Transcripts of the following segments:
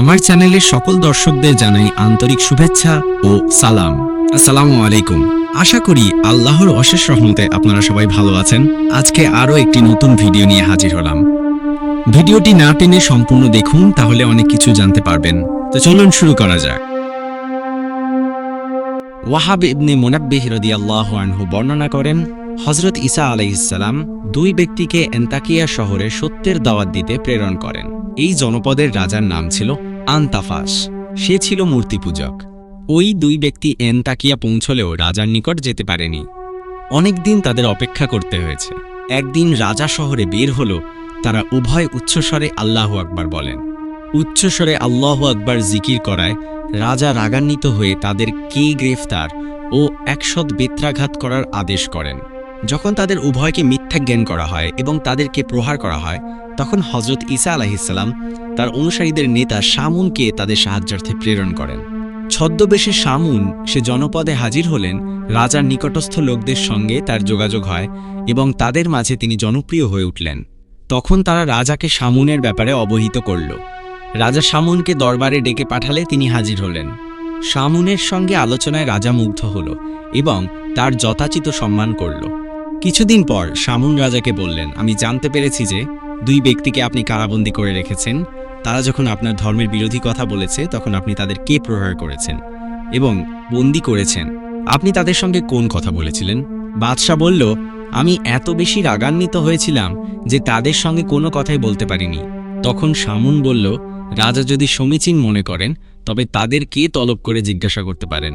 আমার চ্যানেলের সকল দর্শকদের জানাই আন্তরিক শুভেচ্ছা ও সালাম। আসসালামু আলাইকুম। আশা করি আল্লাহর অশেষ রহমতে আপনারা সবাই ভালো আছেন। আজকে আরও একটি নতুন ভিডিও নিয়ে হাজির হলাম। ভিডিওটি না টেনে সম্পূর্ণ দেখুন, তাহলে অনেক কিছু জানতে পারবেন। তো চলুন শুরু করা যাক। ওয়াহাব ইবনে মুনাব্বিহ রাদিয়াল্লাহু আনহু বর্ণনা করেন, হযরত ঈসা আলাইহিস সালাম দুই ব্যক্তিকে এন্তাকিয়া শহরে সত্যের দাওয়াত দিতে প্রেরণ করেন। এই জনপদের রাজার নাম ছিল আনতাফাস। সে ছিল মূর্তি পূজক। ওই দুই ব্যক্তি এন্তাকিয়া পৌঁছলেও রাজার নিকট যেতে পারেনি। অনেকদিন তাদের অপেক্ষা করতে হয়েছে। একদিন রাজা শহরে বের হলো। তারা উভয় উচ্চস্বরে আল্লাহু আকবার বলেন। উচ্চস্বরে আল্লাহু আকবার জিকির করায় রাজা রাগান্বিত হয়ে তাদের গ্রেফতার ও ১০০ বেত্রাঘাত করার আদেশ করেন। যখন তাদের উভয়কে মিথ্যা জ্ঞান করা হয় এবং তাদেরকে প্রহার করা হয়, তখন হযরত ঈসা আলাইহিস সালাম তার অনুসারীদের নেতা শামুনকে তাদের সাহায্যার্থে প্রেরণ করেন। ছদ্মবেশে শামুন সে জনপদে হাজির হলেন। রাজার নিকটস্থ লোকদের সঙ্গে তার যোগাযোগ হয় এবং তাদের মাঝে তিনি জনপ্রিয় হয়ে উঠলেন। তখন তারা রাজাকে শামুনের ব্যাপারে অবহিত করল। রাজা শামুনকে দরবারে ডেকে পাঠালে তিনি হাজির হলেন। শামুনের সঙ্গে আলোচনায় রাজা মুগ্ধ হল এবং তার যথাচিত সম্মান করল। কিছুদিন পর শামুন রাজাকে বললেন, আমি জানতে পেরেছি যে দুই ব্যক্তিকে আপনি কারাবন্দী করে রেখেছেন। তারা যখন আপনার ধর্মের বিরোধী কথা বলেছে তখন আপনি তাদের প্রহার করেছেন এবং বন্দী করেছেন। আপনি তাদের সঙ্গে কোন কথা বলেছিলেন? বাদশাহ বলল, আমি এত বেশি রাগান্বিত হয়েছিলাম যে তাদের সঙ্গে কোনো কথাই বলতে পারিনি। তখন শামুন বলল, রাজা যদি সমীচীন মনে করেন তবে তাদের তলব করে জিজ্ঞাসা করতে পারেন।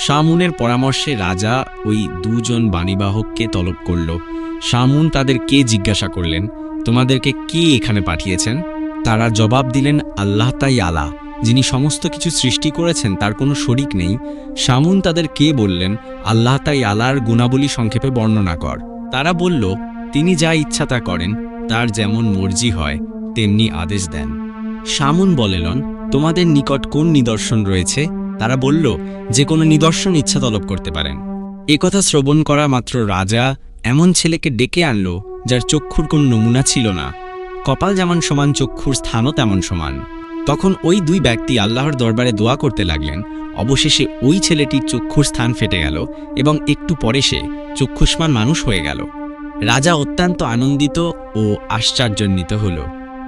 শামুনের পরামর্শে রাজা ওই দুজন বাণীবাহককে তলব করল। শামুন তাদের জিজ্ঞাসা করলেন, তোমাদেরকে কে এখানে পাঠিয়েছেন? তারা জবাব দিলেন, আল্লাহ তাআলা, যিনি সমস্ত কিছু সৃষ্টি করেছেন, তার কোনো শরিক নেই। শামুন তাদের বললেন, আল্লাহ তাআলার গুণাবলী সংক্ষেপে বর্ণনা কর। তারা বলল, তিনি যা ইচ্ছা তা করেন, তার যেমন মর্জি হয় তেমনি আদেশ দেন। শামুন বললেন, তোমাদের নিকট কোন নিদর্শন রয়েছে? তারা বলল, যে কোনো নিদর্শন ইচ্ছা তলব করতে পারেন। একথা শ্রবণ করা মাত্র রাজা এমন ছেলেকে ডেকে আনল যার চক্ষুর কোন নমুনা ছিল না। কপাল যেমন সমান, চক্ষুর স্থানও তেমন সমান। তখন ওই দুই ব্যক্তি আল্লাহর দরবারে দোয়া করতে লাগলেন। অবশেষে ওই ছেলেটির চক্ষুর স্থান ফেটে গেল এবং একটু পরে সে চক্ষুষ্মান মানুষ হয়ে গেল। রাজা অত্যন্ত আনন্দিত ও আশ্চর্যান্বিত হল।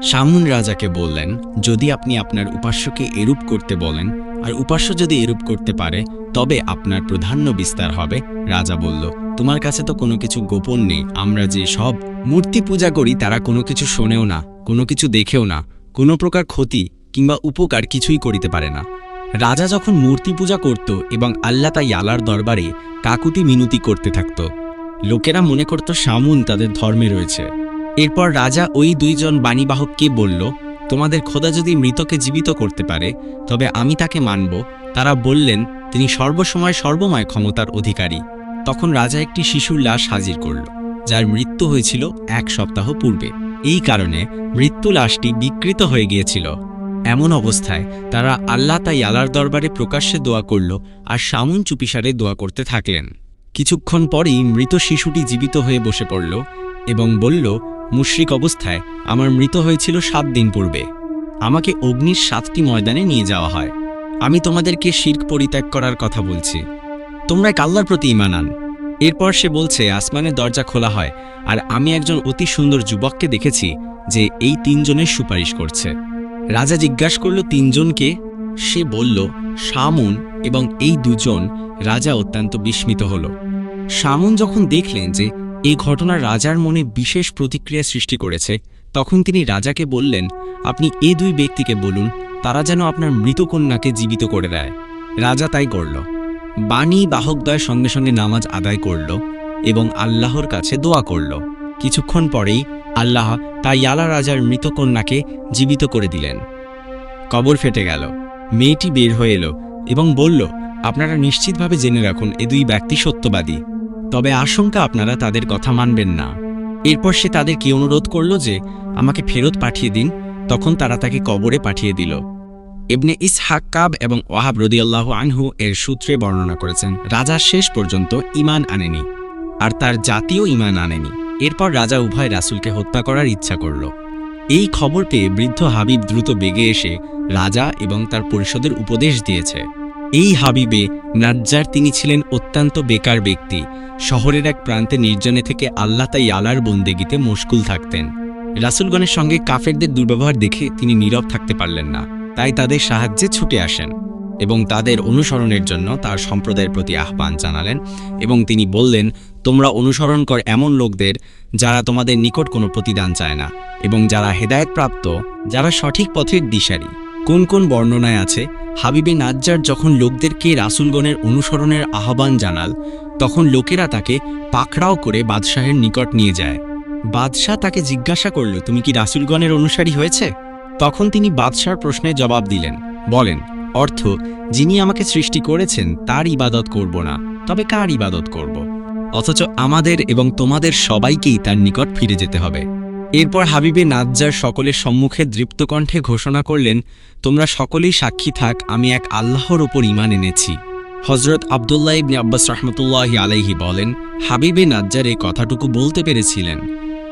শামুন রাজাকে বললেন, যদি আপনি আপনার উপাস্যকে এরূপ করতে বলেন আর উপাস্য যদি এরূপ করতে পারে তবে আপনার প্রাধান্য বিস্তার হবে। রাজা বলল, তোমার কাছে তো কোনো কিছু গোপন নেই। আমরা যে সব মূর্তি পূজা করি তারা কোনো কিছু শোনেও না, কোনো কিছু দেখেও না, কোনো প্রকার ক্ষতি কিংবা উপকার কিছুই করিতে পারে না। রাজা যখন মূর্তি পূজা করত এবং আল্লাহ তাআলার দরবারে কাকুতি মিনতি করতে থাকত, লোকেরা মনে করত শামুন তাদের ধর্মে রয়েছে। এরপর রাজা ওই দুইজন বাণীবাহককে বলল, তোমাদের খোদা যদি মৃতকে জীবিত করতে পারে তবে আমি তাকে মানব। তারা বললেন, তিনি সর্বসময় সর্বময় ক্ষমতার অধিকারী। তখন রাজা একটি শিশুর লাশ হাজির করল, যার মৃত্যু হয়েছিল ১ সপ্তাহ পূর্বে। এই কারণে মৃত্যু লাশটি বিকৃত হয়ে গিয়েছিল। এমন অবস্থায় তারা আল্লাহ তাআলার দরবারে প্রকাশ্যে দোয়া করল আর শামুন চুপিসারে দোয়া করতে থাকলেন। কিছুক্ষণ পরেই মৃত শিশুটি জীবিত হয়ে বসে পড়ল এবং বলল, মুশরিক অবস্থায় আমার মৃত হয়েছিল ৭ দিন পূর্বে। আমাকে অগ্নির ৭টি ময়দানে নিয়ে যাওয়া হয়। আমি তোমাদেরকে শিরক পরিত্যাগ করার কথা বলছি, তোমরা আল্লাহর প্রতি ঈমান আন। এরপর সে বলছে, আসমানের দরজা খোলা হয় আর আমি একজন অতি সুন্দর যুবককে দেখেছি যে এই ৩ জনের সুপারিশ করছে। রাজা জিজ্ঞাসা করল, ৩ জনকে? সে বলল, শামুন এবং এই দুজন। রাজা অত্যন্ত বিস্মিত হল। শামুন যখন দেখলেন যে এই ঘটনা রাজার মনে বিশেষ প্রতিক্রিয়া সৃষ্টি করেছে, তখন তিনি রাজাকে বললেন, আপনি এই দুই ব্যক্তিকে বলুন তারা যেন আপনার মৃত কন্যাকে জীবিত করে দেয়। রাজা তাই করল। বাণী বাহকদ্বয় সঙ্গে সঙ্গে নামাজ আদায় করল এবং আল্লাহর কাছে দোয়া করল। কিছুক্ষণ পরেই আল্লাহ তাআলা রাজার মৃত কন্যাকে জীবিত করে দিলেন। কবর ফেটে গেল। মেয়েটি বের হয়ে এলো এবং বলল, আপনারা নিশ্চিতভাবে জেনে রাখুন এ দুই ব্যক্তি সত্যবাদী, তবে আশঙ্কা আপনারা তাদের কথা মানবেন না। এরপর সে তাদেরকে অনুরোধ করল যে আমাকে ফেরত পাঠিয়ে দিন। তখন তারা তাকে কবরে পাঠিয়ে দিল। ইবনে ইসহাক কাব এবং ওয়াহাব রাদিয়াল্লাহু আনহু এর সূত্রে বর্ণনা করেছেন, রাজা শেষ পর্যন্ত ঈমান আনেনি আর তার জাতীয় ঈমান আনেনি। এরপর রাজা উভয় রাসূলকে হত্যা করার ইচ্ছা করল। এই খবর পেয়ে বৃদ্ধ হাবিব দ্রুত বেগে এসে রাজা এবং তার পরিষদের উপদেশ দিয়েছে। এই হাবিবে নাজ্জার তিনি ছিলেন অত্যন্ত বেকার ব্যক্তি। শহরের এক প্রান্তে নির্জনে থেকে আল্লাহ তাআলার বন্দেগীতে মশগুল থাকতেন। রাসূলগণের সঙ্গে কাফেরদের দুর্ব্যবহার দেখে তিনি নীরব থাকতে পারলেন না, তাই তাদের সাহায্যে ছুটে আসেন এবং তাদের অনুসরণের জন্য তার সম্প্রদায়ের প্রতি আহ্বান জানালেন এবং তিনি বললেন, তোমরা অনুসরণ কর এমন লোকদের যারা তোমাদের নিকট কোনো প্রতিদান চায় না এবং যারা হেদায়েতপ্রাপ্ত, যারা সঠিক পথের দিশারি। কোন কোন বর্ণনায় আছে, হাবিবে নাজ্জার যখন লোকদেরকে রাসূলগণের অনুসরণের আহ্বান জানাল, তখন লোকেরা তাকে পাকড়াও করে বাদশাহের নিকট নিয়ে যায়। বাদশাহ তাকে জিজ্ঞাসা করল, তুমি কি রাসূলগণের অনুসারী হয়েছে? তখন তিনি বাদশার প্রশ্নের জবাব দিলেন, বলেন, অর্থ, যিনি আমাকে সৃষ্টি করেছেন তার ইবাদত করব না, তবে কার ইবাদত করব? অথচ আমাদের এবং তোমাদের সবাইকেই তার নিকট ফিরে যেতে হবে। এরপর হাবিবে নাজ্জার সকলের সম্মুখে দৃপ্ত কণ্ঠে ঘোষণা করলেন, তোমরা সকলেই সাক্ষী থাক, আমি এক আল্লাহর ওপর ঈমান এনেছি। হযরত আব্দুল্লাহ ইবনে আব্বাস রাহমাতুল্লাহি আলাইহি বলেন, হাবিবে নাজ্জার এই কথাটুকু বলতে পেরেছিলেন,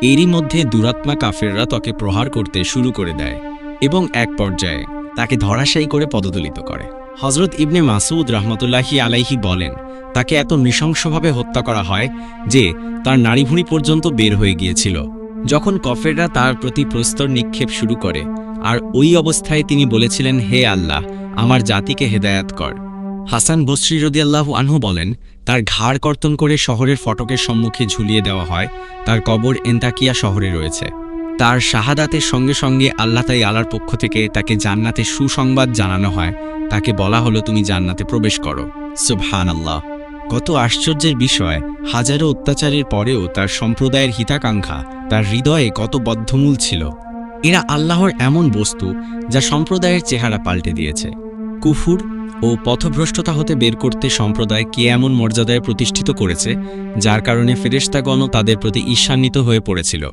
এরই মধ্যে দুরাত্মা কাফেররা তাকে প্রহার করতে শুরু করে দেয় এবং এক পর্যায়ে তাকে ধরাশায়ী করে পদদলিত করে। হযরত ইবনে মাসউদ রাহমাতুল্লাহি আলাইহি বলেন, তাকে এত নৃশংসভাবে হত্যা করা হয় যে তার নাড়িভুঁড়ি পর্যন্ত বের হয়ে গিয়েছিল। যখন কাফেররা তার প্রতি প্রস্তর নিক্ষেপ শুরু করে, আর ওই অবস্থায় তিনি বলেছিলেন, হে আল্লাহ, আমার জাতিকে হেদায়াত কর। হাসান বসরি রাদিয়াল্লাহু আনহু বলেন, তার ঘাড় কর্তন করে শহরের ফটকের সম্মুখে ঝুলিয়ে দেওয়া হয়। তার কবর এন্তাকিয়া শহরে রয়েছে। তার শাহাদাতের সঙ্গে সঙ্গে আল্লাহ তাআলার পক্ষ থেকে তাকে জান্নাতের সুসংবাদ জানানো হয়। তাকে বলা হলো, তুমি জান্নাতে প্রবেশ করো। সুবহানাল্লাহ! কত আশ্চর্যের বিষয়! হাজারো অত্যাচারের পরেও তার সম্প্রদায়ের হিতাকাঙ্ক্ষা তার হৃদয়ে কত বদ্ধমূল ছিল। এরা আল্লাহর এমন বস্তু যা সম্প্রদায়ের চেহারা পাল্টে দিয়েছে। কুফর ও পথভ্রষ্টতা হতে বের করতে সম্প্রদায়কে এমন মর্যাদায় প্রতিষ্ঠিত করেছে, যার কারণে ফেরেশতাগণও তাদের প্রতি ঈর্ষান্বিত হয়ে পড়েছিল।